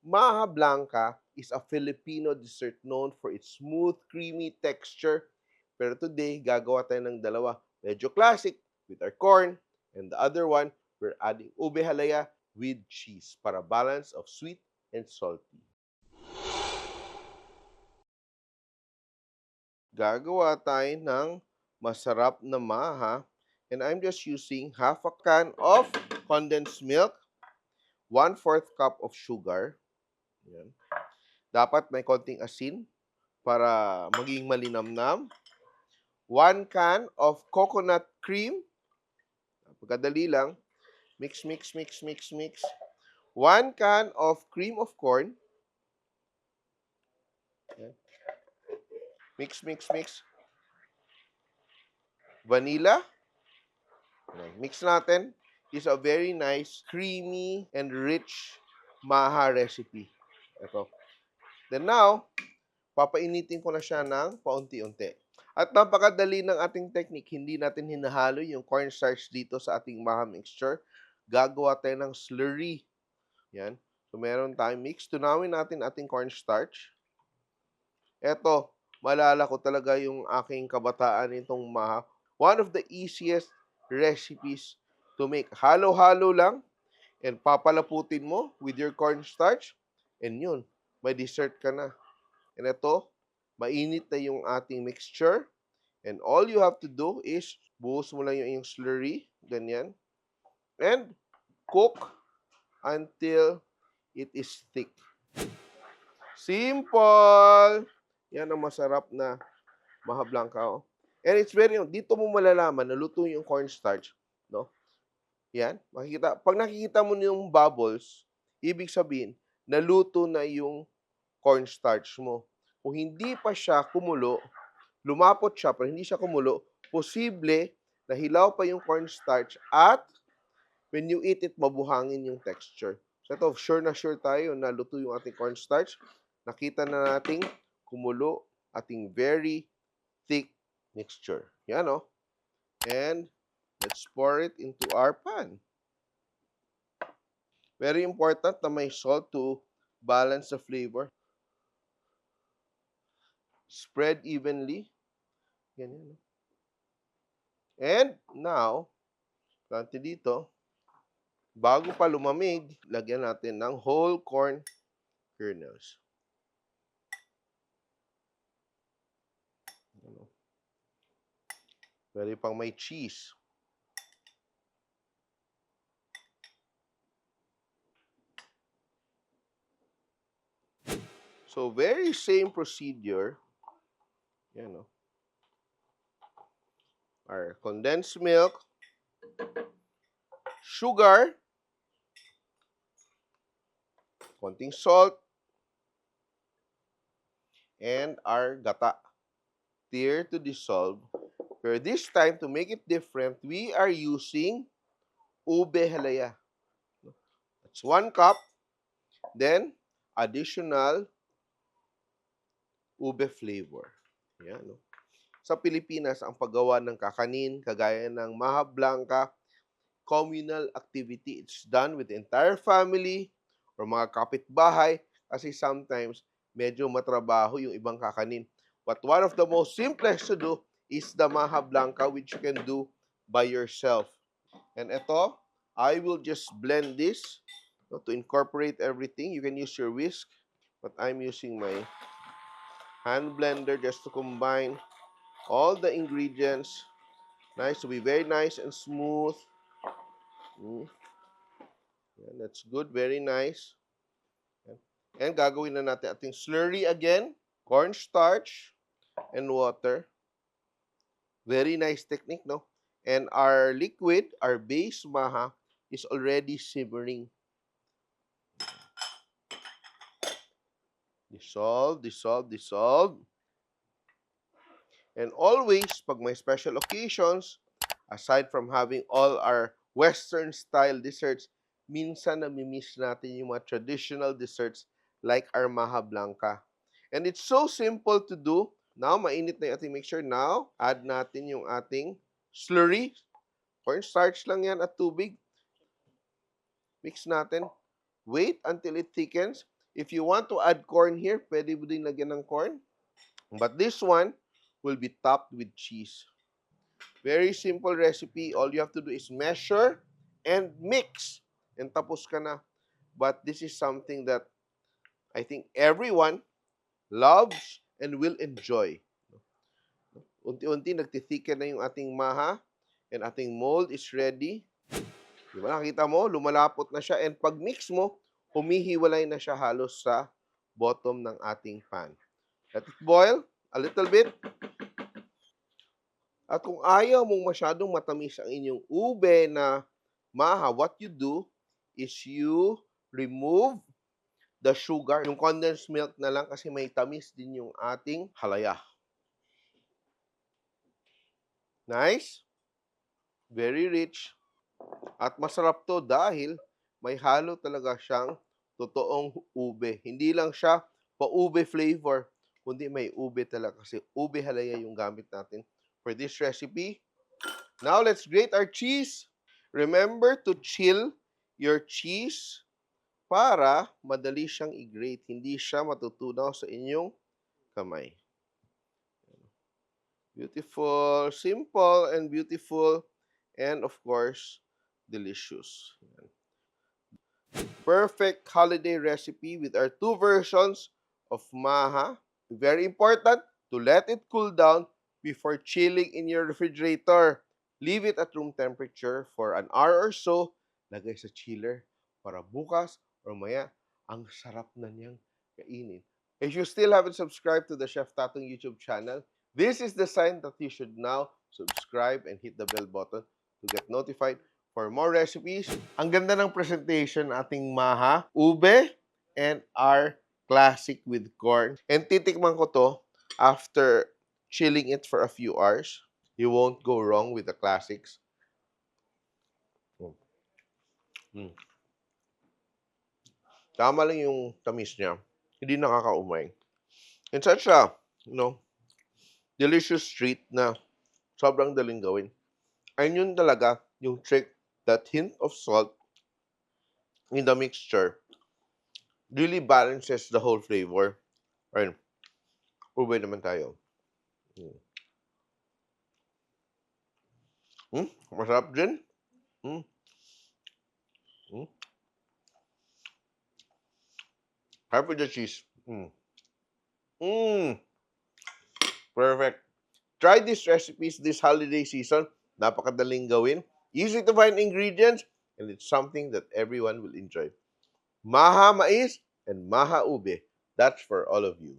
Maha Blanca is a Filipino dessert known for its smooth, creamy texture. Pero today, gagawa tayo ng dalawa. Medyo classic with our corn, and the other one, we're adding ube halaya with cheese para balance of sweet and salty. Gagawa tayo ng masarap na maha, and I'm just using half a can of condensed milk, 1/4 cup of sugar. Yan. Dapat may konting asin para maging malinamnam. 1 can of coconut cream. Pagkadali lang. Mix, mix, mix, mix, mix. 1 can of cream of corn. Mix, mix, mix. Vanilla. Mix natin. Is a very nice, creamy, and rich maha recipe. Ito. Then now, papainitin ko na siya ng paunti-unti. At napakadali ng ating technique, hindi natin hinahalo yung cornstarch dito sa ating maha mixture. Gagawa tayo ng slurry. Yan. So, meron tayong mix. Tunawin natin ating cornstarch. Eto, maalala ko talaga yung aking kabataan nitong maha. One of the easiest recipes to make. Halo-halo lang and papalaputin mo with your cornstarch and yun, may dessert ka na. And ito, mainit na yung ating mixture. And all you have to do is buhos mo lang yung iyong slurry, ganyan. And cook until it is thick. Simple! Yan ang masarap na maha blanca. Oh. And it's very, dito mo malalaman na luto yung cornstarch. No? Yan, makikita. Pag nakikita mo yung bubbles, ibig sabihin, naluto na yung cornstarch mo. Kung hindi pa siya kumulo, lumapot siya pero hindi siya kumulo, posible na hilaw pa yung cornstarch at when you eat it, mabuhangin yung texture. So ito, sure na sure tayo na luto yung ating cornstarch. Nakita na nating kumulo ating very thick mixture. Yan o. And let's pour it into our pan. Very important na may salt to balance the flavor. Spread evenly. Ganyan. And now, plante dito, bago pa lumamig, lagyan natin ng whole corn kernels. Pwede pang may cheese. So, very same procedure. Yan, no? Our condensed milk, sugar, konting salt, and our gata. Tear to dissolve. Pero this time, to make it different, we are using ube halaya. That's 1 cup. Then, additional ube flavor. Yan, no? Sa Pilipinas, ang paggawa ng kakanin, kagaya ng maha blanca, communal activity. It's done with the entire family or mga kapitbahay kasi sometimes medyo matrabaho yung ibang kakanin. But one of the most simplest to do is the maha blanca, which you can do by yourself. And ito, I will just blend this to incorporate everything. You can use your whisk, but I'm using my hand blender just to combine all the ingredients. Nice to be very nice and smooth. Yan, that's good. Very nice. And gagawin na natin ating slurry again. Cornstarch and water. Very nice technique, no? And our liquid, our base maha, is already simmering. Dissolve, dissolve, dissolve. And always, pag may special occasions, aside from having all our Western-style desserts, minsan namimiss natin yung mga traditional desserts like our maha blanca. And it's so simple to do. Now, mainit na yung ating mixture. Now, add natin yung ating slurry. Cornstarch lang yan at tubig. Mix natin. Wait until it thickens. If you want to add corn here, pwede mo din lagyan ng corn. But this one will be topped with cheese. Very simple recipe. All you have to do is measure and mix. And tapos ka na. But this is something that I think everyone loves and will enjoy. Unti-unti nagtithiken na yung ating maha and ating mold is ready. Diba? Nakita mo, lumalapot na siya. And pag mix mo, humihiwalay na siya halos sa bottom ng ating pan. Let it boil a little bit. At kung ayaw mong masyadong matamis ang inyong ube na maha, what you do is you remove the sugar. Yung condensed milk na lang kasi may tamis din yung ating halaya. Nice. Very rich. At masarap to dahil may halo talaga siyang totoong ube. Hindi lang siya pa-ube flavor, kundi may ube talaga kasi ube halaya yung gamit natin for this recipe. Now, let's grate our cheese. Remember to chill your cheese para madali siyang i-grate. Hindi siya matutunaw sa inyong kamay. Beautiful, simple and beautiful, and of course, delicious. Perfect holiday recipe with our two versions of maha. Very important to let it cool down before chilling in your refrigerator. Leave it at room temperature for an hour or so. Lagay sa chiller para bukas or maya, ang sarap na niyang kainin. If you still haven't subscribed to the Chef Tatong YouTube channel, this is the sign that you should now subscribe and hit the bell button to get notified for more recipes. Ang ganda ng presentation ating maha, ube, and our classic with corn. And titikman ko to after chilling it for a few hours. You won't go wrong with the classics. Tama lang yung tamis niya. Hindi nakakaumay. And such a, delicious treat na sobrang daling gawin. Ayun yun talaga yung trick, that hint of salt in the mixture really balances the whole flavor. Ayun, ube naman tayo. Masarap din. Harap with the cheese. Perfect. Try these recipes this holiday season. Napakadaling gawin. Easy to find ingredients. And it's something that everyone will enjoy. Maha mais and maha ube. That's for all of you.